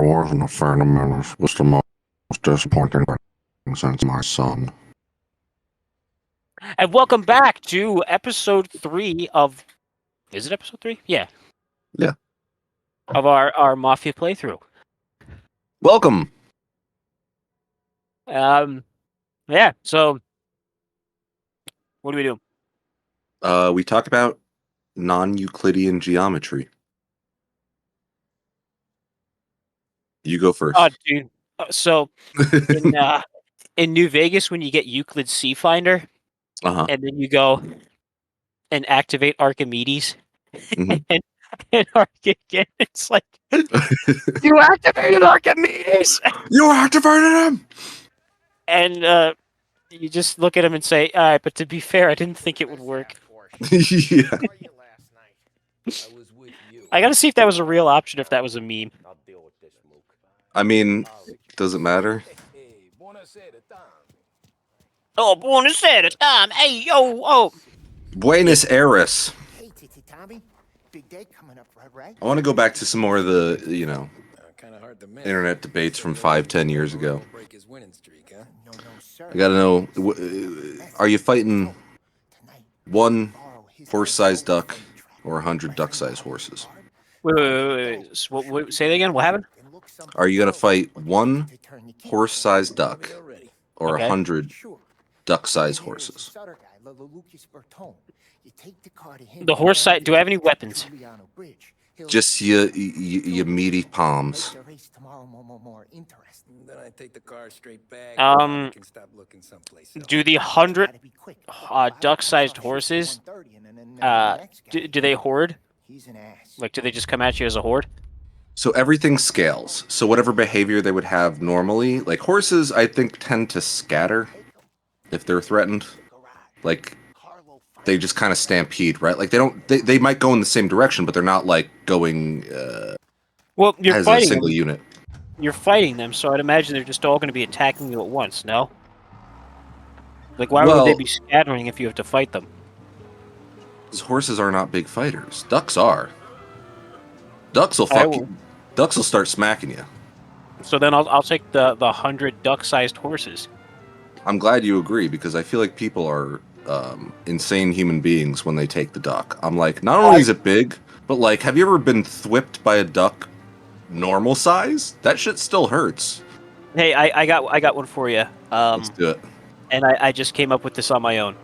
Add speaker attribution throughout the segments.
Speaker 1: Wars and the Phantom Menace was the most disappointing thing since my son.
Speaker 2: And welcome back to episode 3 of... Is it episode 3? Yeah.
Speaker 1: Yeah.
Speaker 2: Of our Mafia playthrough.
Speaker 1: Welcome!
Speaker 2: Yeah, so... What do we do?
Speaker 1: We talk about non-Euclidean geometry. You go first.
Speaker 2: Oh, dude. So, in New Vegas, when you get Euclid's C-Finder,
Speaker 1: Uh-huh.
Speaker 2: and then you go and activate Archimedes,
Speaker 1: Mhm.
Speaker 2: and Archimedes, it's like, you activated Archimedes!
Speaker 1: You activated him!
Speaker 2: And you just look at him and say, all right, but to be fair, I didn't think it would work.
Speaker 1: Yeah.
Speaker 2: I gotta see if that was a real option, if that was a meme.
Speaker 1: I mean, does it matter?
Speaker 2: Oh, buenos Aires, hey, yo, oh.
Speaker 1: Buenos Aires.
Speaker 3: Hey, Titi Tommy. Big day coming up, right?
Speaker 1: I want to go back to some more of the, internet debates from 5-10 years ago.
Speaker 3: No, sir.
Speaker 1: I gotta know, are you fighting one horse-sized duck or 100 duck-sized horses?
Speaker 2: Wait. Say that again, what happened?
Speaker 1: Are you gonna fight one horse-sized duck or
Speaker 2: Okay.
Speaker 1: 100 duck-sized horses?
Speaker 2: The horse side, do I have any weapons?
Speaker 1: Just your meaty palms.
Speaker 4: Then I take the car straight back.
Speaker 2: Um,
Speaker 4: I can stop looking someplace else.
Speaker 2: Do the 100 duck-sized horses, do they horde? Like, do they just come at you as a horde?
Speaker 1: So everything scales. So whatever behavior they would have normally, like horses, I think tend to scatter if they're threatened. Like, they just kind of stampede, right? Like they might go in the same direction, but they're not like going
Speaker 2: Well, you're
Speaker 1: as a
Speaker 2: fighting
Speaker 1: single
Speaker 2: them.
Speaker 1: unit.
Speaker 2: You're fighting them, so I'd imagine they're just all going to be attacking you at once, no? Like, why would they
Speaker 1: Well-
Speaker 2: be scattering if you have to fight them?
Speaker 1: Because horses are not big fighters. Ducks are. Ducks will
Speaker 2: I
Speaker 1: fuck
Speaker 2: will.
Speaker 1: you. Ducks will start smacking you.
Speaker 2: So then I'll take the 100 duck-sized horses.
Speaker 1: I'm glad you agree because I feel like people are insane human beings when they take the duck. I'm like, not only is it big, but like, have you ever been thwipped by a duck normal size? That shit still hurts.
Speaker 2: Hey, I got one for you.
Speaker 1: Let's do it.
Speaker 2: And I just came up with this on my own.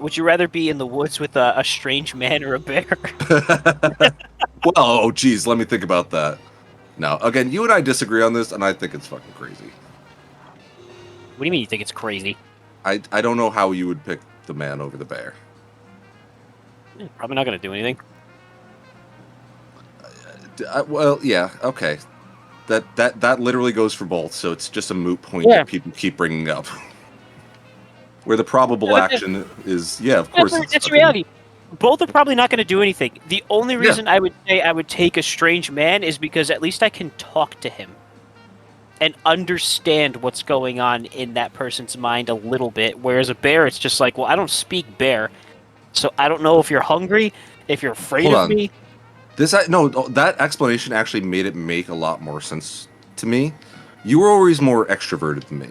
Speaker 2: Would you rather be in the woods with a strange man or a bear?
Speaker 1: Well, oh geez, let me think about that. Now, again, you and I disagree on this, and I think it's fucking crazy.
Speaker 2: What do you mean you think it's crazy?
Speaker 1: I don't know how you would pick the man over the bear.
Speaker 2: Probably not going to do anything.
Speaker 1: Well, yeah, okay. That literally goes for both, so it's just a moot point
Speaker 2: Yeah.
Speaker 1: that people keep bringing up. Where the probable
Speaker 2: Yeah, but
Speaker 1: action is, yeah, of course.
Speaker 2: It's
Speaker 1: fucking-
Speaker 2: reality. Both are probably not going to do anything. The only
Speaker 1: Yeah.
Speaker 2: reason I would say I would take a strange man is because at least I can talk to him and understand what's going on in that person's mind a little bit. Whereas a bear, it's just like, well, I don't speak bear, so I don't know if you're hungry, if you're afraid
Speaker 1: Hold
Speaker 2: of
Speaker 1: on.
Speaker 2: me.
Speaker 1: That explanation actually made it make a lot more sense to me. You were always more extroverted than me.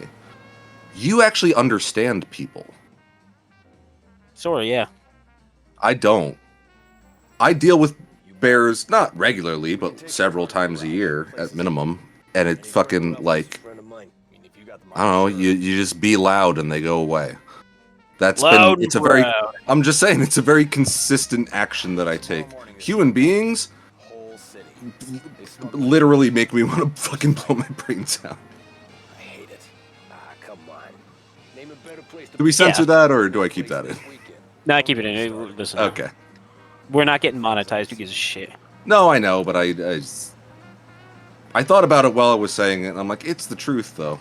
Speaker 1: You actually understand people.
Speaker 2: Sort of, yeah.
Speaker 1: I don't. I deal with bears, not regularly, but several times a year at minimum. And it fucking, like, I don't know, you just be loud and they go away.
Speaker 2: Loud
Speaker 1: it's
Speaker 2: and
Speaker 1: a very,
Speaker 2: proud.
Speaker 1: I'm just saying, it's a very consistent action that I take. Human beings literally make me want to fucking blow my brains out.
Speaker 4: I hate it. Come on. Name a better place to
Speaker 1: Do we censor that or do I keep that in?
Speaker 2: No, I keep it in. Listen,
Speaker 1: Okay.
Speaker 2: we're not getting monetized. Who gives a shit?
Speaker 1: No, I know, but I thought about it while I was saying it, and I'm like, it's the truth, though.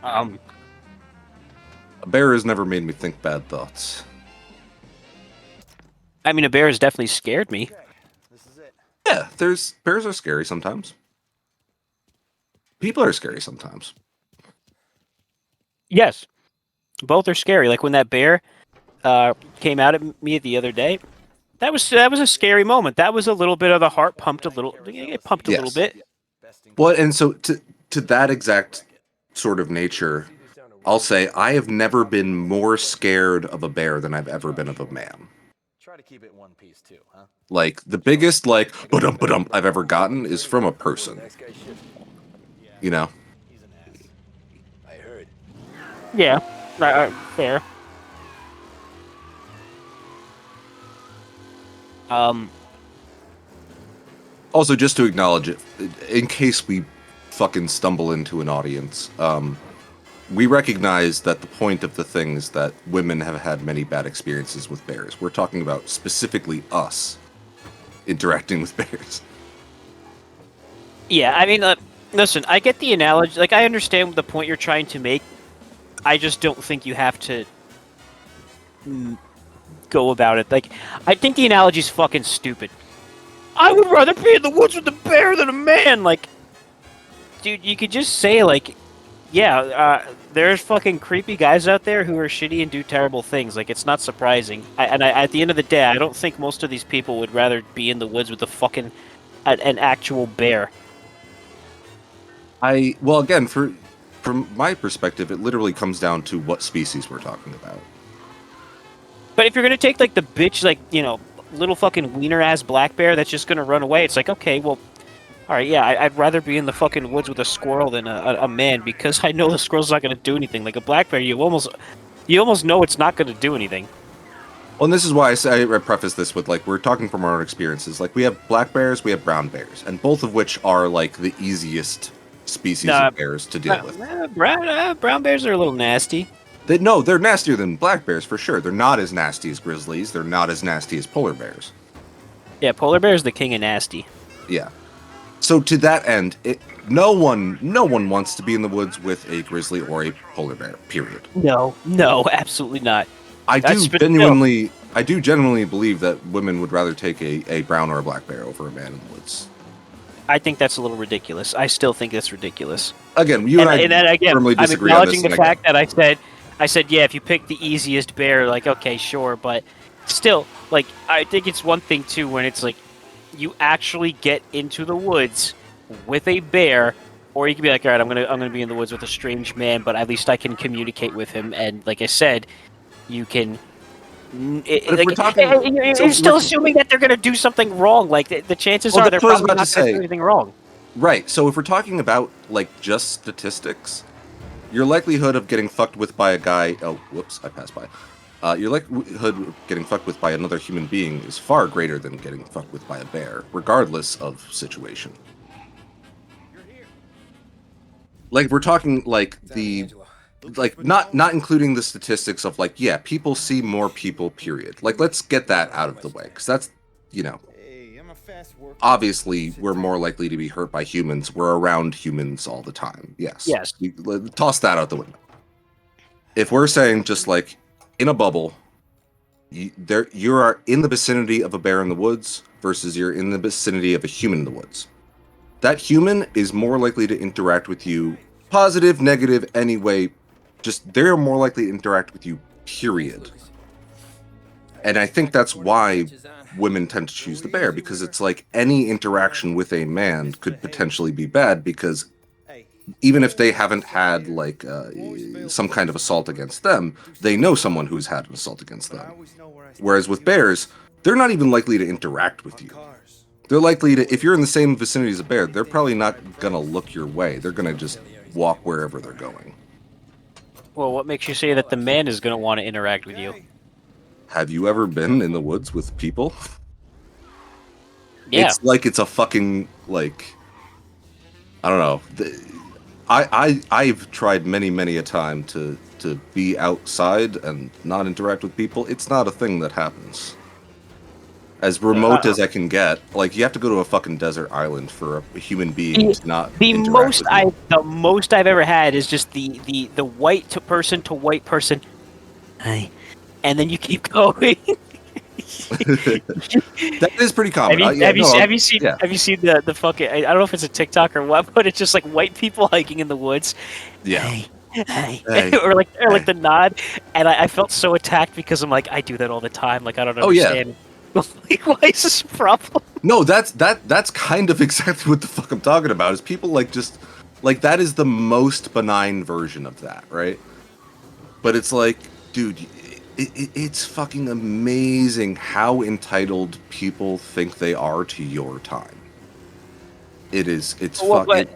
Speaker 1: A bear has never made me think bad thoughts.
Speaker 2: I mean, a bear has definitely scared me.
Speaker 1: Yeah, bears are scary sometimes. People are scary sometimes.
Speaker 2: Yes, both are scary. Like when that bear came out at me the other day, That was a scary moment. That was a little bit of the heart pumped a little. It pumped a little
Speaker 1: Yes.
Speaker 2: bit.
Speaker 1: Well, and so to that exact sort of nature, I'll say I have never been more scared of a bear than I've ever been of a man.
Speaker 4: Try to keep it one piece too, huh?
Speaker 1: Like the biggest like ba-dum I've ever gotten is from a person.
Speaker 4: Next guy's shift.
Speaker 1: You know.
Speaker 4: I heard.
Speaker 2: Yeah, fair.
Speaker 1: Also, just to acknowledge it, in case we fucking stumble into an audience, we recognize that the point of the thing is that women have had many bad experiences with bears. We're talking about specifically us interacting with bears.
Speaker 2: Yeah, I mean, listen, I get the analogy. Like, I understand the point you're trying to make. I just don't think you have to go about it. Like, I think the analogy's fucking stupid. I would rather be in the woods with a bear than a man. Like, dude, you could just say like, yeah, there's fucking creepy guys out there who are shitty and do terrible things. Like, it's not surprising. At the end of the day, I don't think most of these people would rather be in the woods with a fucking an actual bear.
Speaker 1: Well, again, from my perspective, it literally comes down to what species we're talking about.
Speaker 2: But if you're gonna take like the bitch, like, you know, little fucking wiener ass black bear that's just gonna run away, it's like, okay, well, all right, yeah, I'd rather be in the fucking woods with a squirrel than a man, because I know the squirrel's not gonna do anything. Like a black bear, you almost know it's not gonna do anything.
Speaker 1: Well, and this is why I preface this with, like, we're talking from our own experiences. Like, we have black bears, we have brown bears, and both of which are, like, the easiest species of bears to deal with.
Speaker 2: Brown bears are a little nasty.
Speaker 1: No, they're nastier than black bears, for sure. They're not as nasty as grizzlies. They're not as nasty as polar bears.
Speaker 2: Yeah, polar bear is the king of nasty.
Speaker 1: Yeah. So to that end, no one wants to be in the woods with a grizzly or a polar bear, period.
Speaker 2: No, absolutely not.
Speaker 1: I do genuinely believe that women would rather take a brown or a black bear over a man in the woods.
Speaker 2: I think that's a little ridiculous. I still think that's ridiculous.
Speaker 1: Again, you and I
Speaker 2: again,
Speaker 1: firmly
Speaker 2: I'm
Speaker 1: disagree on this.
Speaker 2: acknowledging the fact that I said, yeah, if you pick the easiest bear, like, okay, sure, but still, like, I think it's one thing, too, when it's, like, you actually get into the woods with a bear, or you can be like, all right, I'm gonna be in the woods with a strange man, but at least I can communicate with him, and like I said, you can... You're still assuming that they're gonna do something wrong, like, the chances are they're probably not gonna do anything wrong.
Speaker 1: Right, so if we're talking about, like, just statistics, your likelihood of getting fucked with by a guy... Oh, whoops, I passed by. Your likelihood of getting fucked with by another human being is far greater than getting fucked with by a bear, regardless of situation. Like, we're talking, like, not including the statistics of, like, yeah, people see more people, period. Like, let's get that out of the way, because that's, you know... Obviously, we're more likely to be hurt by humans. We're around humans all the time. Yes. Toss that out the window. If we're saying just like in a bubble, you are in the vicinity of a bear in the woods versus you're in the vicinity of a human in the woods. That human is more likely to interact with you, positive, negative, anyway. Just they're more likely to interact with you, period. And I think that's why women tend to choose the bear, because it's like any interaction with a man could potentially be bad, because even if they haven't had like some kind of assault against them, they know someone who's had an assault against them. Whereas with bears, they're not even likely to interact with you. They're likely to, if you're in the same vicinity as a bear, they're probably not gonna look your way. They're gonna just walk wherever they're going.
Speaker 2: Well, what makes you say that the man is gonna want to interact with you?
Speaker 1: Have you ever been in the woods with people?
Speaker 2: Yeah.
Speaker 1: It's like it's a fucking, like, I don't know. I've tried many a time to be outside and not interact with people. It's not a thing that happens. As remote as I can get, like, you have to go to a fucking desert island for a human being to not interact with you.
Speaker 2: The most I've ever had is just the white to white person. Hi. And then you keep going.
Speaker 1: That is pretty common.
Speaker 2: Have you seen the fucking? I don't know if it's a TikTok or what, but it's just like white people hiking in the woods.
Speaker 1: Yeah.
Speaker 2: Hey. or like the nod, and I felt so attacked because I'm like, I do that all the time. Like, I don't understand. Like, why is this a problem?
Speaker 1: No, that's kind of exactly what the fuck I'm talking about. Is people like just like that is the most benign version of that, right? But it's like, dude, it's fucking amazing how entitled people think they are to your time. It is. It's
Speaker 2: Well,
Speaker 1: fucking.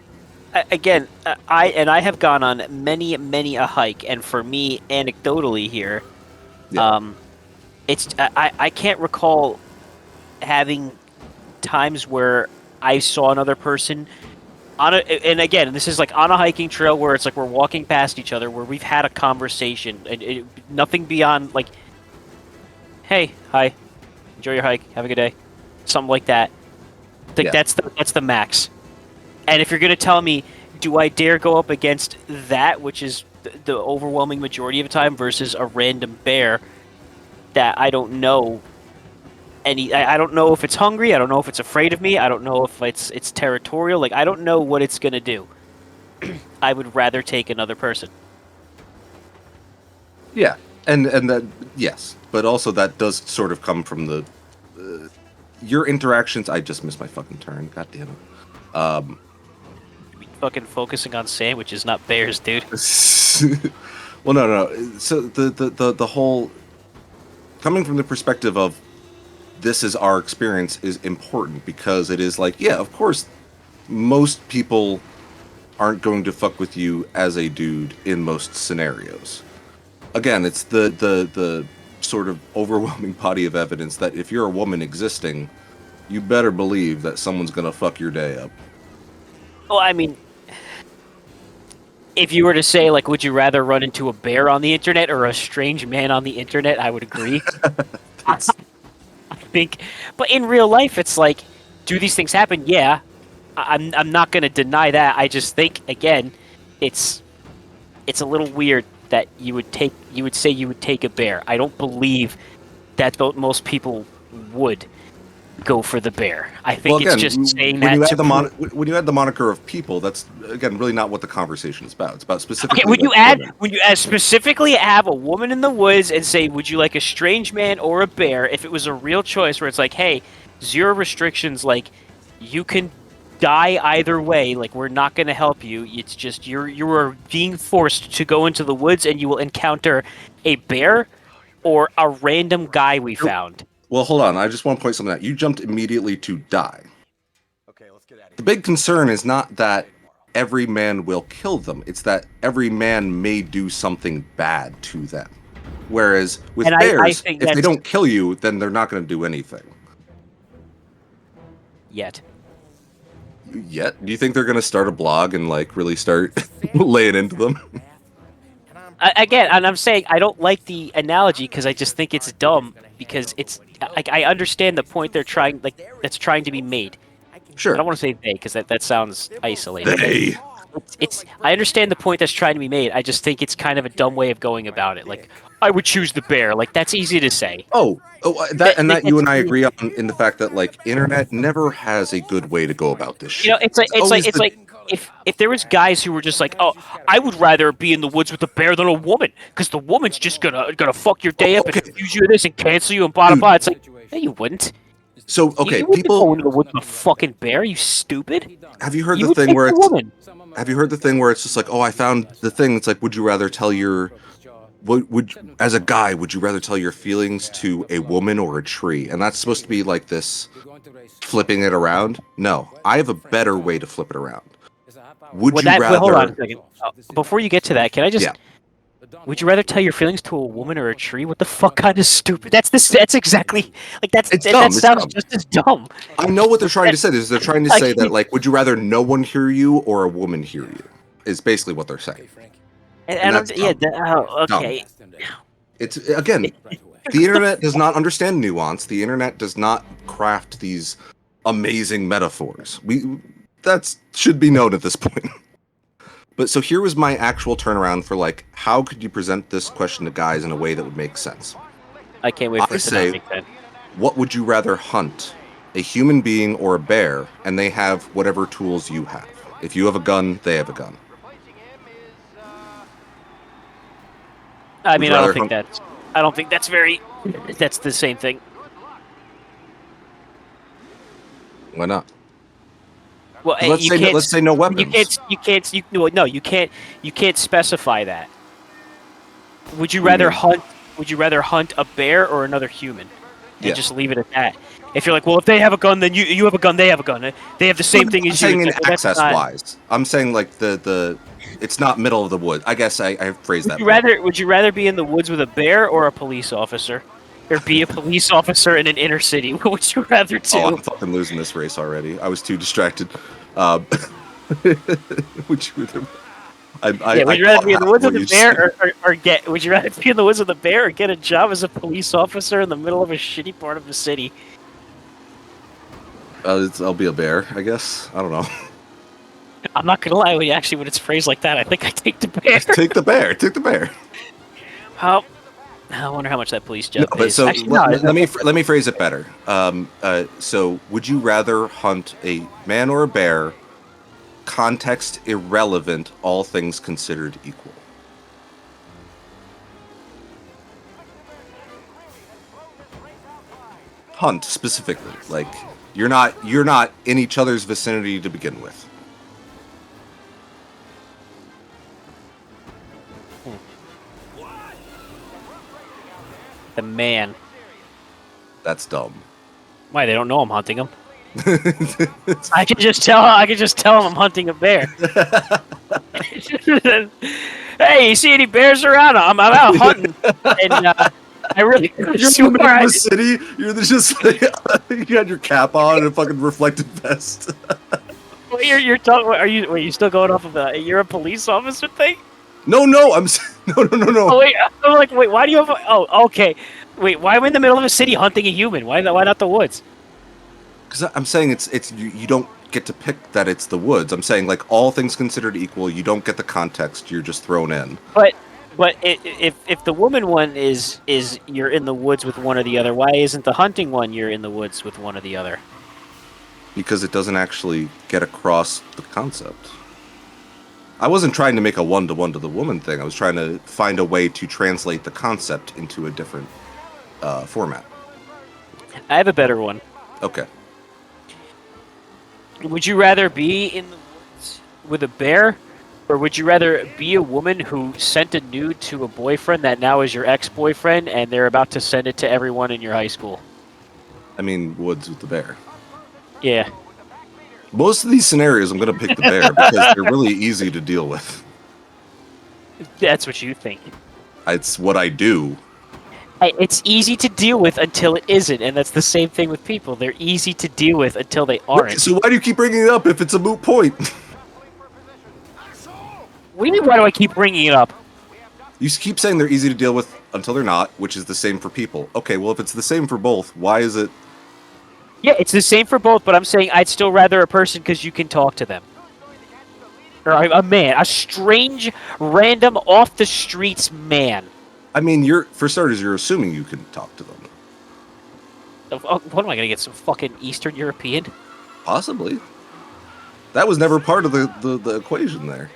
Speaker 2: but again, I have gone on many a hike, and for me, anecdotally here,
Speaker 1: Yeah.
Speaker 2: I can't recall having times where I saw another person on a, and again, this is like on a hiking trail where it's like we're walking past each other, where we've had a conversation, and nothing beyond like, hey, hi, enjoy your hike, have a good day, something like that. Like
Speaker 1: Yeah.
Speaker 2: that's the max. And if you're gonna tell me, do I dare go up against that, which is the overwhelming majority of the time, versus a random bear that I don't know I don't know if it's hungry. I don't know if it's afraid of me. I don't know if it's territorial. Like I don't know what it's gonna do. I would rather take another person.
Speaker 1: Yeah, and that yes, but also that does sort of come from the your interactions. I just missed my fucking turn. God damn it.
Speaker 2: Fucking focusing on sandwiches, not bears, dude.
Speaker 1: Well, no. So the whole coming from the perspective of this is our experience is important because it is like, yeah, of course, most people aren't going to fuck with you as a dude in most scenarios. Again, it's the sort of overwhelming body of evidence that if you're a woman existing, you better believe that someone's gonna fuck your day up.
Speaker 2: Well, I mean, if you were to say like, would you rather run into a bear on the internet or a strange man on the internet? I would agree. I think, but in real life, it's like, do these things happen? Yeah, I'm not going to deny that. I just think again, it's a little weird that you would say you would take a bear. I don't believe that most people would go for the bear. I think
Speaker 1: Well, again,
Speaker 2: it's just saying
Speaker 1: when
Speaker 2: that
Speaker 1: you
Speaker 2: to
Speaker 1: add when you add the moniker of people, that's again really not what the conversation is about. It's about specifically.
Speaker 2: Okay, when you
Speaker 1: like,
Speaker 2: add
Speaker 1: women.
Speaker 2: when you add specifically have a woman in the woods and say, would you like a strange man or a bear? If it was a real choice where it's like, hey, zero restrictions, like you can die either way, like we're not going to help you. It's just you are being forced to go into the woods and you will encounter a bear or a random guy we found.
Speaker 1: Well, hold on. I just want to point something out. You jumped immediately to die.
Speaker 4: Okay, let's get out of
Speaker 1: The
Speaker 4: here.
Speaker 1: big concern is not that every man will kill them. It's that every man may do something bad to them. Whereas with
Speaker 2: And I
Speaker 1: bears,
Speaker 2: think
Speaker 1: if they
Speaker 2: that's
Speaker 1: don't kill you, then they're not going to do anything.
Speaker 2: yet.
Speaker 1: Yet, do you think they're going to start a blog and like really start laying into them?
Speaker 2: Again, and I'm saying I don't like the analogy because I just think it's dumb. Because it's like I understand the point they're trying that's trying to be made. I
Speaker 1: Sure.
Speaker 2: don't want to say they because that sounds isolated.
Speaker 1: They.
Speaker 2: It's I understand the point that's trying to be made. I just think it's kind of a dumb way of going about it. Like I would choose the bear. Like that's easy to say.
Speaker 1: That you
Speaker 2: That's
Speaker 1: and I agree on in the fact that like internet never has a good way to go about this
Speaker 2: you know,
Speaker 1: shit.
Speaker 2: it's like if there was guys who were just like, oh, I would rather be in the woods with a bear than a woman because the woman's just gonna fuck your day up and
Speaker 1: Okay.
Speaker 2: accuse you of this and cancel you and blah blah
Speaker 1: Dude.
Speaker 2: blah. It's like, no, you wouldn't.
Speaker 1: So okay,
Speaker 2: You wouldn't go
Speaker 1: people,
Speaker 2: into the woods with a fucking bear. You stupid.
Speaker 1: have you heard
Speaker 2: You
Speaker 1: the
Speaker 2: would
Speaker 1: thing
Speaker 2: take
Speaker 1: where
Speaker 2: the
Speaker 1: it's
Speaker 2: woman.
Speaker 1: have you heard the thing where it's just like, oh, I found the thing. It's like, would you rather tell your would as a guy, would you rather tell your feelings to a woman or a tree? And that's supposed to be like this flipping it around. No, I have a better way to flip it around. Would you rather?
Speaker 2: Hold on a second. Before you get to that, can I just?
Speaker 1: Yeah.
Speaker 2: Would you rather tell your feelings to a woman or a tree? What the fuck kind of stupid? That's exactly like
Speaker 1: It's
Speaker 2: that
Speaker 1: dumb, it's
Speaker 2: sounds
Speaker 1: dumb.
Speaker 2: just as dumb.
Speaker 1: I know what they're trying to say. Is they're trying to
Speaker 2: Like-
Speaker 1: say that like, would you rather no one hear you or a woman hear you? Is basically what they're saying.
Speaker 2: And
Speaker 1: that's
Speaker 2: yeah,
Speaker 1: dumb.
Speaker 2: okay.
Speaker 1: It's again, the internet does not understand nuance. The internet does not craft these amazing metaphors. That should be known at this point. But so here was my actual turnaround for like, how could you present this question to guys in a way that would make sense?
Speaker 2: I can't wait for
Speaker 1: I
Speaker 2: it to
Speaker 1: say-
Speaker 2: not make sense.
Speaker 1: What would you rather hunt? A human being or a bear? And they have whatever tools you have. If you have a gun, they have a gun.
Speaker 2: I
Speaker 1: Would
Speaker 2: mean,
Speaker 1: you
Speaker 2: I
Speaker 1: rather
Speaker 2: don't think that's very. That's the same thing.
Speaker 1: Why not?
Speaker 2: Well,
Speaker 1: 'Cause let's
Speaker 2: you
Speaker 1: say
Speaker 2: can't.
Speaker 1: let's say no
Speaker 2: You
Speaker 1: weapons.
Speaker 2: can't. You can't. No, you can't. You can't specify that. Would you
Speaker 1: What do you
Speaker 2: rather
Speaker 1: mean?
Speaker 2: hunt? Would you rather hunt a bear or another human, and
Speaker 1: Yeah.
Speaker 2: just leave it at that? If you're like, well, if they have a gun, then you have a gun. They have a gun. They have the
Speaker 1: No,
Speaker 2: same
Speaker 1: no,
Speaker 2: thing
Speaker 1: I'm
Speaker 2: as you.
Speaker 1: saying
Speaker 2: It's
Speaker 1: in
Speaker 2: like, well, that's
Speaker 1: access
Speaker 2: not.
Speaker 1: wise. I'm saying like the it's not middle of the wood. I guess I phrased
Speaker 2: Would
Speaker 1: that
Speaker 2: you
Speaker 1: poorly.
Speaker 2: rather? Would you rather be in the woods with a bear or a police officer, or be a police officer in an inner city? What would you rather
Speaker 1: Oh,
Speaker 2: do?
Speaker 1: I'm fucking losing this race already. I was too distracted. Um, which
Speaker 2: Yeah, would
Speaker 1: I
Speaker 2: you rather
Speaker 1: caught
Speaker 2: be in the
Speaker 1: half
Speaker 2: woods
Speaker 1: what
Speaker 2: with a
Speaker 1: you
Speaker 2: bear,
Speaker 1: said.
Speaker 2: or get? Would you rather be in the woods with a bear, or get a job as a police officer in the middle of a shitty part of the city?
Speaker 1: I'll be a bear, I guess. I don't know.
Speaker 2: I'm not gonna lie, when it's phrased like that, I think I take the bear.
Speaker 1: Take the bear. Take the bear.
Speaker 2: How? I wonder how much that police
Speaker 1: No,
Speaker 2: job
Speaker 1: but
Speaker 2: pays.
Speaker 1: so
Speaker 2: Actually, no.
Speaker 1: let me phrase it better. So would you rather hunt a man or a bear? Context irrelevant, all things considered equal. Hunt specifically, like you're not in each other's vicinity to begin with.
Speaker 2: The man.
Speaker 1: That's dumb.
Speaker 2: Why they don't know I'm hunting him?
Speaker 1: It's-
Speaker 2: I can just tell. I can just tell him I'm hunting a bear. Hey, you see any bears around? I'm out hunting, and I really
Speaker 1: You're in
Speaker 2: swear
Speaker 1: the middle of the city. Just like, you had your cap on and a fucking reflective vest.
Speaker 2: Wait, you're talking. Are you? Wait, you still going off of the? You're a police officer thing?
Speaker 1: No, no, no.
Speaker 2: Oh wait, I'm like, wait, why do you have? Oh, okay. Wait, why am I in the middle of a city hunting a human? Why not the woods?
Speaker 1: Because I'm saying you don't get to pick that it's the woods. I'm saying like all things considered equal, you don't get the context. You're just thrown in.
Speaker 2: But if the woman one is you're in the woods with one or the other, why isn't the hunting one you're in the woods with one or the other?
Speaker 1: Because it doesn't actually get across the concept. I wasn't trying to make a one-to-one to the woman thing. I was trying to find a way to translate the concept into a different format.
Speaker 2: I have a better one.
Speaker 1: Okay.
Speaker 2: Would you rather be in the woods with a bear, or would you rather be a woman who sent a nude to a boyfriend that now is your ex-boyfriend, and they're about to send it to everyone in your high school?
Speaker 1: I mean, woods with the bear.
Speaker 2: Yeah.
Speaker 1: Most of these scenarios, I'm going to pick the bear because they're really easy to deal with.
Speaker 2: That's what you think.
Speaker 1: It's what I do.
Speaker 2: It's easy to deal with until it isn't, and that's the same thing with people. They're easy to deal with until they aren't.
Speaker 1: So why do you keep bringing it up if it's a moot point?
Speaker 2: What do you mean, why do I keep bringing it up?
Speaker 1: You keep saying they're easy to deal with until they're not, which is the same for people. Okay, well, if it's the same for both, why is it...
Speaker 2: Yeah, it's the same for both, but I'm saying I'd still rather a person because you can talk to them. Or a man, a strange, random, off the streets man.
Speaker 1: I mean, for starters, you're assuming you can talk to them.
Speaker 2: What am I gonna get? Some fucking Eastern European?
Speaker 1: Possibly. That was never part of the equation there.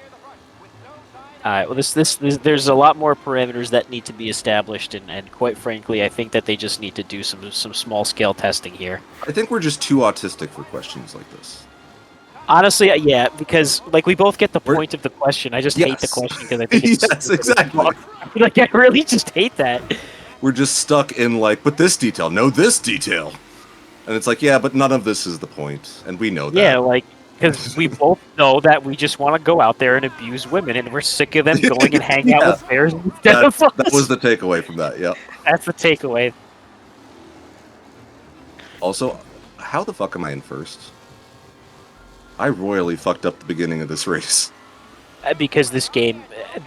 Speaker 2: All right. Well, there's a lot more parameters that need to be established, and quite frankly, I think that they just need to do some small scale testing here.
Speaker 1: I think we're just too autistic for questions like this.
Speaker 2: Honestly, yeah, because like we both get the
Speaker 1: We're-
Speaker 2: point of the question. I just hate the
Speaker 1: Yes.
Speaker 2: question because I think it's
Speaker 1: Yes,
Speaker 2: stupid as
Speaker 1: exactly.
Speaker 2: fuck. Like I really just hate that.
Speaker 1: We're just stuck in like, but this detail, no this detail. And it's like, yeah, but none of this is the point, and we know that.
Speaker 2: Yeah, like because we both know that we just want to go out there and abuse women, and we're sick of them going and hanging out with bears instead of us.
Speaker 1: That was the takeaway from that, yeah.
Speaker 2: That's the takeaway.
Speaker 1: Also, how the fuck am I in first? I royally fucked up the beginning of this race.
Speaker 2: Because this game,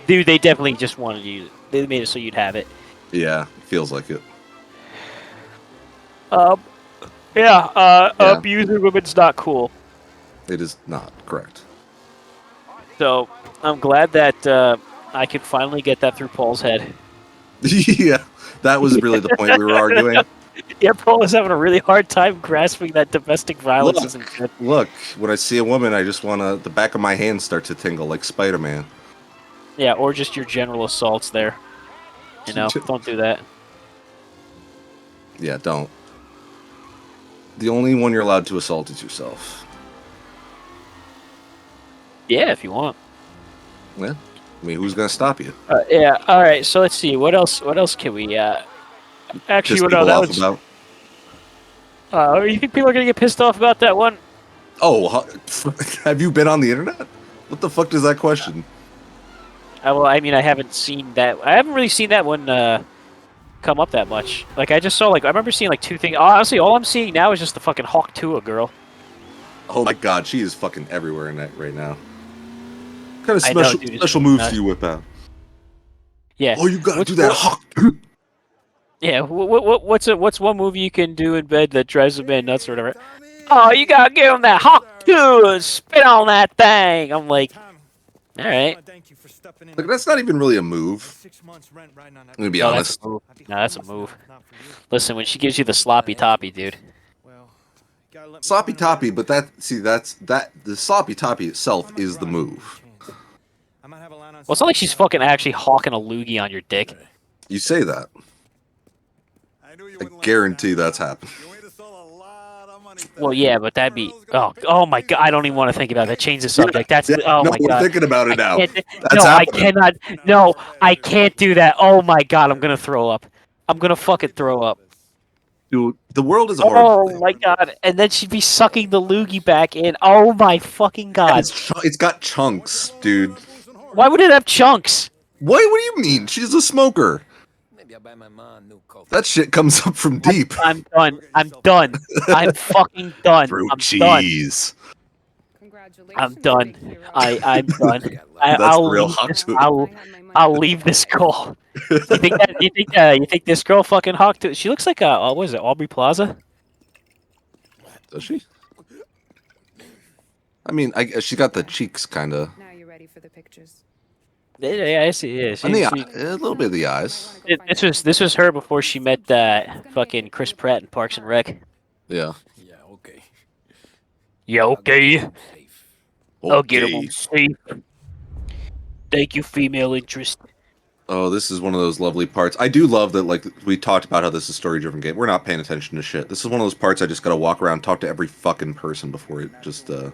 Speaker 2: dude, they definitely just wanted you. They made it so you'd have it.
Speaker 1: Yeah, feels like it.
Speaker 2: Yeah.
Speaker 1: Yeah.
Speaker 2: Abusing women's not cool.
Speaker 1: It is not correct.
Speaker 2: So I'm glad that I could finally get that through Paul's head.
Speaker 1: Yeah, that was really the point we were arguing.
Speaker 2: Yeah, Paul is having a really hard time grasping that domestic violence isn't good.
Speaker 1: Look, when I see a woman, I just want to, the back of my hand start to tingle like Spider-Man.
Speaker 2: Yeah, or just your general assaults there. You know, don't do that.
Speaker 1: Yeah, don't. The only one you're allowed to assault is yourself.
Speaker 2: Yeah, if you want.
Speaker 1: Yeah. I mean, who's gonna stop you?
Speaker 2: Yeah. All right. So let's see. What else? What else can we? Actually,
Speaker 1: Piss
Speaker 2: well, no,
Speaker 1: people
Speaker 2: that
Speaker 1: off
Speaker 2: was.
Speaker 1: about.
Speaker 2: You think people are gonna get pissed off about that one?
Speaker 1: Oh, have you been on the internet? What the fuck does that question?
Speaker 2: Well, I mean, I haven't seen that. I haven't really seen that one come up that much. Like, I just saw like I remember seeing like two things. Honestly, all I'm seeing now is just the fucking Hawk Tua girl.
Speaker 1: Oh my god, she is fucking everywhere in that right now. What kind of
Speaker 2: I know,
Speaker 1: special
Speaker 2: dude, it's
Speaker 1: special
Speaker 2: really
Speaker 1: moves
Speaker 2: nuts.
Speaker 1: do you whip out?
Speaker 2: Yeah.
Speaker 1: Oh, you gotta
Speaker 2: What's
Speaker 1: do that.
Speaker 2: what- Yeah. What's one movie you can do in bed that drives a man nuts or whatever? Oh, you gotta give him that Hawk Tua, spit on that thing. I'm like, all right.
Speaker 1: Like, that's not even really a move. I'm gonna be
Speaker 2: No, that's
Speaker 1: honest.
Speaker 2: a move. No, that's a move. Listen, when she gives you the sloppy toppy, dude.
Speaker 1: Sloppy toppy, but the sloppy toppy itself is the move.
Speaker 2: Well, it's not like she's fucking actually hawking a loogie on your dick.
Speaker 1: You say that. I guarantee that's happened.
Speaker 2: Well, yeah, but that'd be oh my god, I don't even want to think about that. Change the subject. That's
Speaker 1: Yeah,
Speaker 2: oh
Speaker 1: no,
Speaker 2: my
Speaker 1: we're
Speaker 2: god.
Speaker 1: thinking about it now. That's
Speaker 2: No, I
Speaker 1: happening.
Speaker 2: cannot. No, I can't do that. Oh my god, I'm gonna throw up. I'm gonna fucking throw up.
Speaker 1: Dude, the world is a horrible
Speaker 2: Oh
Speaker 1: place.
Speaker 2: my god, and then she'd be sucking the loogie back in. Oh my fucking
Speaker 1: And
Speaker 2: god.
Speaker 1: it's got chunks, dude.
Speaker 2: Why would it have chunks?
Speaker 1: What do you mean? She's a smoker.
Speaker 4: Maybe I'll buy my mom a new coat.
Speaker 1: That shit comes up from deep.
Speaker 2: I'm done. I'm done. I'm fucking done.
Speaker 1: Through
Speaker 2: I'm done.
Speaker 1: cheese.
Speaker 2: I'm done. I'm done.
Speaker 1: That's
Speaker 2: I'll
Speaker 1: the real
Speaker 2: leave
Speaker 1: hot
Speaker 2: this,
Speaker 1: to it.
Speaker 2: I'll leave this call. You think that? You think this girl fucking hawked it? She looks like what is it, Aubrey Plaza?
Speaker 1: Does she? I mean, she got the cheeks kind of.
Speaker 5: Now you're ready for the pictures.
Speaker 2: Yeah, I see. Yeah,
Speaker 1: And a little bit of the eyes.
Speaker 2: this was her before she met fucking Chris Pratt in Parks and Rec.
Speaker 1: Yeah.
Speaker 4: Yeah, okay.
Speaker 2: Yeah, okay.
Speaker 4: Safe.
Speaker 2: I'll get him
Speaker 1: Okay.
Speaker 2: on safe. Thank you, female interest.
Speaker 1: Oh, this is one of those lovely parts. I do love that, like, we talked about how this is a story-driven game. We're not paying attention to shit. This is one of those parts I just gotta walk around, talk to every fucking person before it just,
Speaker 4: You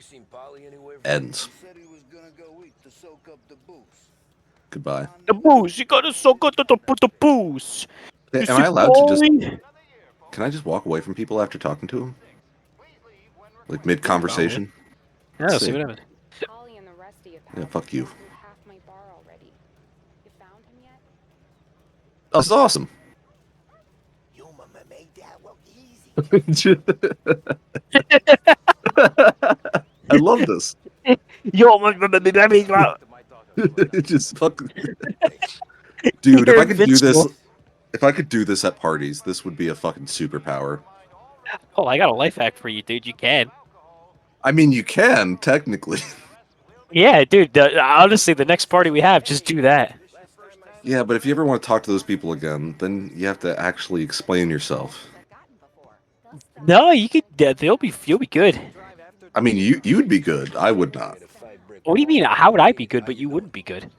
Speaker 4: seen Polly anywhere?
Speaker 1: ends. Goodbye.
Speaker 2: The booze, you gotta suck out the booze.
Speaker 1: Am I allowed to just... Can I just walk away from people after talking to them? Like, mid-conversation?
Speaker 2: Yeah, see what happens.
Speaker 5: Ollie and the rest of you
Speaker 1: Yeah, fuck you.
Speaker 5: half my bar already. You found him yet?
Speaker 1: Oh, this is awesome.
Speaker 3: Your mama made that look easy.
Speaker 1: I love this.
Speaker 2: Yo, I mean,
Speaker 1: Just fucking... Dude, if I could do this...
Speaker 2: invincible.
Speaker 1: If I could do this at parties, this would be a fucking superpower.
Speaker 2: Oh, I got a life hack for you, dude. You can.
Speaker 1: I mean, you can, technically.
Speaker 2: Yeah, dude. Honestly, the next party we have, just do that.
Speaker 1: Yeah, but if you ever want to talk to those people again, then you have to actually explain yourself.
Speaker 2: No, you could. You'll be good.
Speaker 1: I mean, you'd be good. I would not.
Speaker 2: What do you mean? How would I be good, but you wouldn't be good?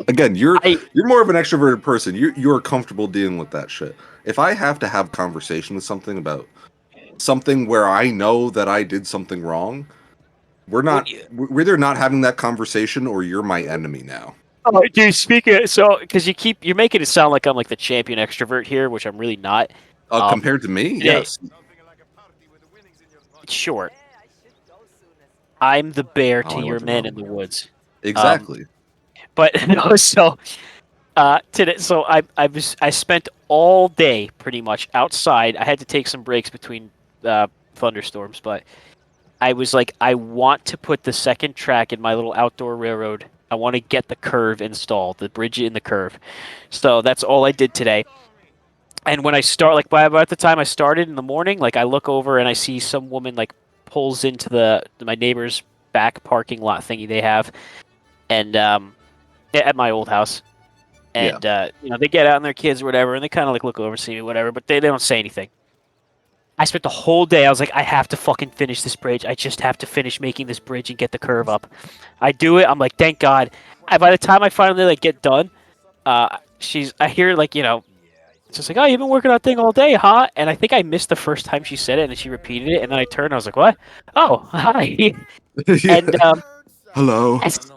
Speaker 1: Again, you're
Speaker 2: I-
Speaker 1: more of an extroverted person. You're comfortable dealing with that shit. If I have to have conversation with something about something where I know that I did something wrong, we're either not having that conversation or you're my enemy now.
Speaker 2: Oh, dude. Speaking because you're making it sound like I'm like the champion extrovert here, which I'm really not.
Speaker 1: Compared to me,
Speaker 2: yeah.
Speaker 1: yes.
Speaker 2: Sure. I'm the bear
Speaker 1: Oh, I
Speaker 2: to
Speaker 1: know
Speaker 2: your
Speaker 1: what you're
Speaker 2: man
Speaker 1: wrong.
Speaker 2: in the woods.
Speaker 1: Exactly.
Speaker 2: But no, today, so I spent all day pretty much outside. I had to take some breaks between thunderstorms, but I was like, I want to put the second track in my little outdoor railroad. I want to get the curve installed, the bridge in the curve. So that's all I did today. And when I start, like by about the time I started in the morning, like I look over and I see some woman like pulls into my neighbor's back parking lot thingy they have, and at my old house. And they get out and their kids or whatever, and they kind of like look over, see me, whatever, but they don't say anything. I spent the whole day. I was like, I have to fucking finish this bridge. I just have to finish making this bridge and get the curve up. I do it. I'm like, thank God. By the time I finally like get done, I hear like It's just like, oh, you've been working on that thing all day, huh? And I think I missed the first time she said it, and then she repeated it, and then I turned, and I was like, what? Oh, hi.
Speaker 1: Yeah.
Speaker 2: And
Speaker 1: Hello.
Speaker 2: yes,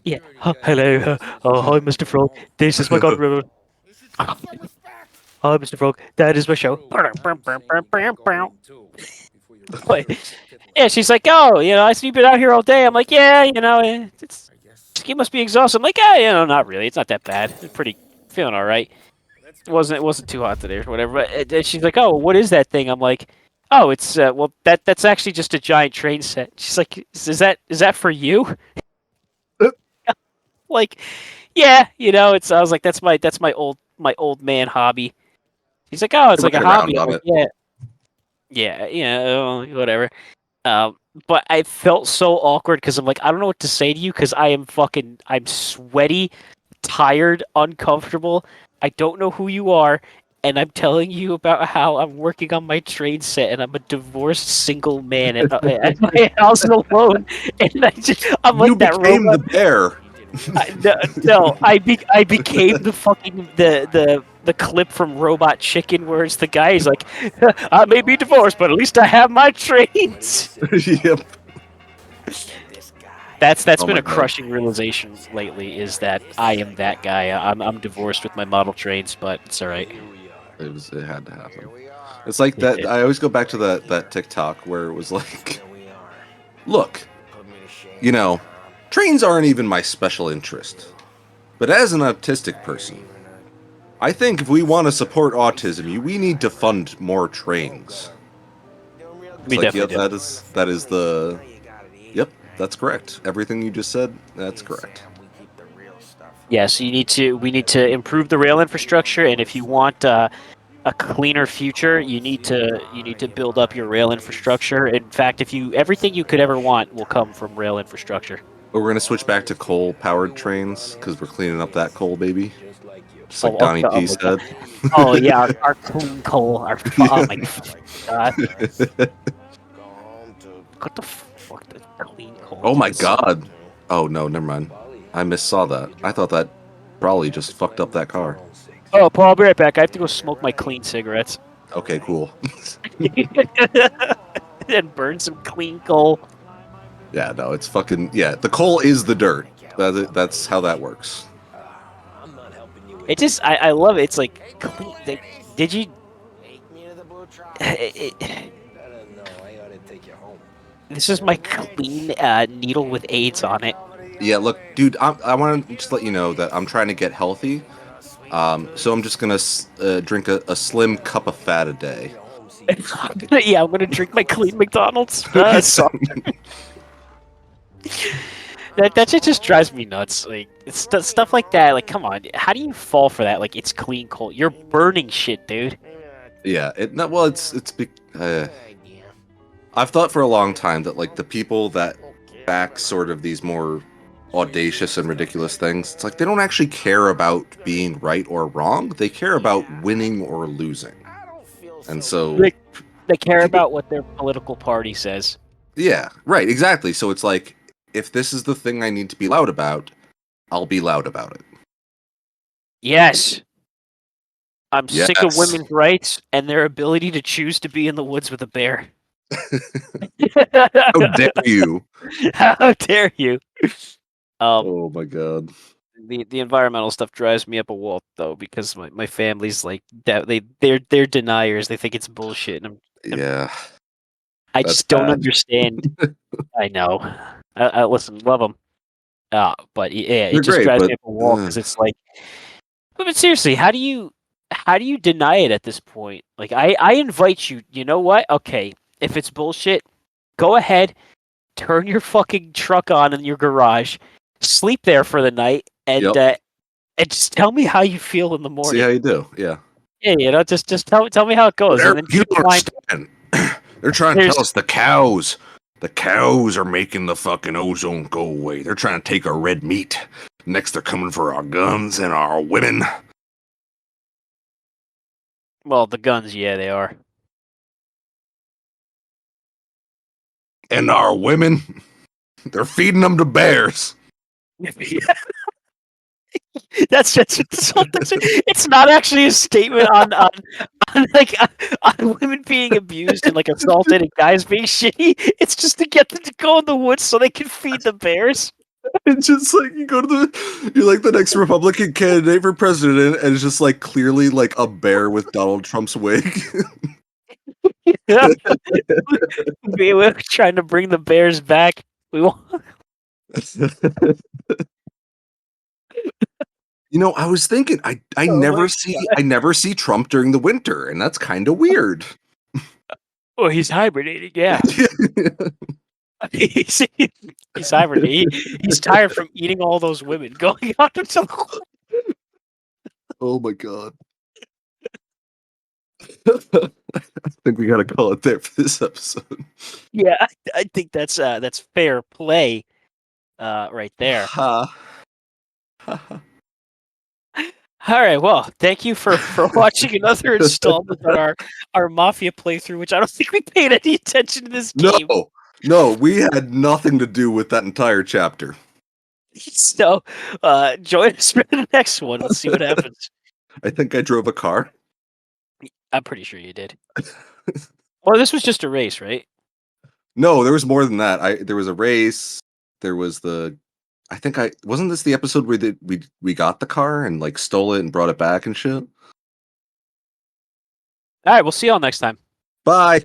Speaker 2: yeah. Oh, hello. Oh, hi, Mr. Frog. This is my godbrother. Hi, Mr. Frog. That is my show. But, yeah, she's like, oh, I see you've been out here all day. I'm like, yeah, it must be exhausting. I'm like, yeah, not really. It's not that bad. It's pretty feeling all right. It wasn't too hot today or whatever. But she's like, oh, what is that thing? I'm like, oh, it's well, that's actually just a giant train set. She's like, is that for you? Like, yeah, it's. I was like, that's my old man hobby. He's like, oh, it's like a
Speaker 1: Right around
Speaker 2: hobby. I'm
Speaker 1: on
Speaker 2: like,
Speaker 1: it.
Speaker 2: yeah, yeah, whatever. Um, but I felt so awkward because I'm like, I don't know what to say to you because I'm sweaty, tired, uncomfortable. I don't know who you are, and I'm telling you about how I'm working on my train set, and I'm a divorced single man at my house alone, and I'm
Speaker 1: You
Speaker 2: like that
Speaker 1: became
Speaker 2: robot.
Speaker 1: the bear.
Speaker 2: No, I became the fucking the clip from Robot Chicken where it's the guy. He's like, I may be divorced, but at least I have my trains.
Speaker 1: Yep.
Speaker 2: That's
Speaker 1: Oh
Speaker 2: been
Speaker 1: my
Speaker 2: a
Speaker 1: god.
Speaker 2: crushing realization lately. Is that I am that guy. I'm divorced with my model trains, but it's all right.
Speaker 1: It had to happen. It's like that. I always go back to that TikTok where it was like, look, trains aren't even my special interest. But as an autistic person, I think if we want to support autism, we need to fund more trains. It's
Speaker 2: We
Speaker 1: like, yep,
Speaker 2: definitely do.
Speaker 1: that is the, yep, that's correct. Everything you just said, that's correct.
Speaker 2: Yes, we need to improve the rail infrastructure, and if you want a cleaner future, you need to build up your rail infrastructure. In fact, if you everything you could ever want will come from rail infrastructure.
Speaker 1: But we're gonna switch back to coal-powered trains because we're cleaning up that coal, baby. Just like
Speaker 2: Oh, oh,
Speaker 1: Donnie
Speaker 2: oh
Speaker 1: T
Speaker 2: my god.
Speaker 1: said.
Speaker 2: Oh yeah, our clean coal. Oh my god. What the fuck? The clean coal.
Speaker 1: Oh my
Speaker 2: This-
Speaker 1: god. Oh no, never mind. I missaw that. I thought that probably just fucked up that car.
Speaker 2: Oh, Paul, I'll be right back. I have to go smoke my clean cigarettes
Speaker 1: Okay, cool.
Speaker 2: and burn some clean coal.
Speaker 1: Yeah, no, it's fucking yeah. The coal is the dirt. That's how that works.
Speaker 2: It just, I love it. It's like, clean. Did you? This is my clean needle with AIDS on it.
Speaker 1: Yeah, look, dude, I want to just let you know that I'm trying to get healthy. So I'm just gonna drink a slim cup of fat a day.
Speaker 2: Yeah, I'm gonna drink my clean McDonald's. That shit just drives me nuts. Like it's stuff like that. Like, come on, how do you fall for that? Like, it's clean coal. You're burning shit, dude.
Speaker 1: Yeah, well, I've thought for a long time that like the people that back sort of these more audacious and ridiculous things, it's like they don't actually care about being right or wrong. They care about winning or losing. And so
Speaker 2: They care
Speaker 1: people,
Speaker 2: about what their political party says.
Speaker 1: yeah, right, exactly. So it's like if this is the thing I need to be loud about, I'll be loud about it.
Speaker 2: Yes, I'm sick of
Speaker 1: Yes.
Speaker 2: women's rights and their ability to choose to be in the woods with a bear.
Speaker 1: How dare you?
Speaker 2: How dare you?
Speaker 1: Oh my god.
Speaker 2: The environmental stuff drives me up a wall though because my family's like that they're deniers. They think it's bullshit, and
Speaker 1: Yeah,
Speaker 2: I
Speaker 1: that's
Speaker 2: just don't
Speaker 1: bad.
Speaker 2: understand. I know. I listen, love them. But yeah,
Speaker 1: They're
Speaker 2: it just
Speaker 1: great,
Speaker 2: drives
Speaker 1: but
Speaker 2: me up a wall because it's like, but seriously, how do you deny it at this point? Like, I invite you. You know what? Okay, if it's bullshit, go ahead, turn your fucking truck on in your garage, sleep there for the night,
Speaker 1: yep.
Speaker 2: and just tell me how you feel in the
Speaker 1: See how
Speaker 2: morning.
Speaker 1: you do. Yeah.
Speaker 2: Yeah, just tell me how it goes, and then
Speaker 1: You
Speaker 2: keep in
Speaker 1: don't
Speaker 2: mind
Speaker 1: understand. They're trying to
Speaker 2: there's
Speaker 1: tell us the cows are making the fucking ozone go away. They're trying to take our red meat. Next, they're coming for our guns and our women.
Speaker 2: well the guns, yeah, they are.
Speaker 1: And our women. They're feeding them to bears.
Speaker 2: That's what this whole thing's. It's not actually a statement on on women being abused and like assaulted and guys being shitty. It's just to get them to go in the woods so they can feed the bears.
Speaker 1: It's just like you go to you're like the next Republican candidate for president, and it's just like clearly like a bear with Donald Trump's wig.
Speaker 2: Yeah. We're trying to bring the bears back. We want.
Speaker 1: You know, I was thinking, I
Speaker 2: Oh
Speaker 1: never
Speaker 2: my
Speaker 1: see Trump during the winter, and that's kind of weird.
Speaker 2: Oh, he's hibernating. Yeah, he's, he's hibernating. He's tired from eating all those women going out into the.
Speaker 1: Oh my god. I think we gotta call it there for this episode.
Speaker 2: Yeah, I think that's fair play, right there.
Speaker 1: Ha.
Speaker 2: All right, well, thank you for watching another installment on our Mafia playthrough, which I don't think we paid any attention to this game.
Speaker 1: No, we had nothing to do with that entire chapter.
Speaker 2: So, join us for the next one. Let's see what happens.
Speaker 1: I think I drove a car.
Speaker 2: I'm pretty sure you did. Well, this was just a race, right?
Speaker 1: No, there was more than that. There was a race. There was I think wasn't this the episode where we got the car and like stole it and brought it back and shit?
Speaker 2: All right, we'll see y'all next time.
Speaker 1: Bye.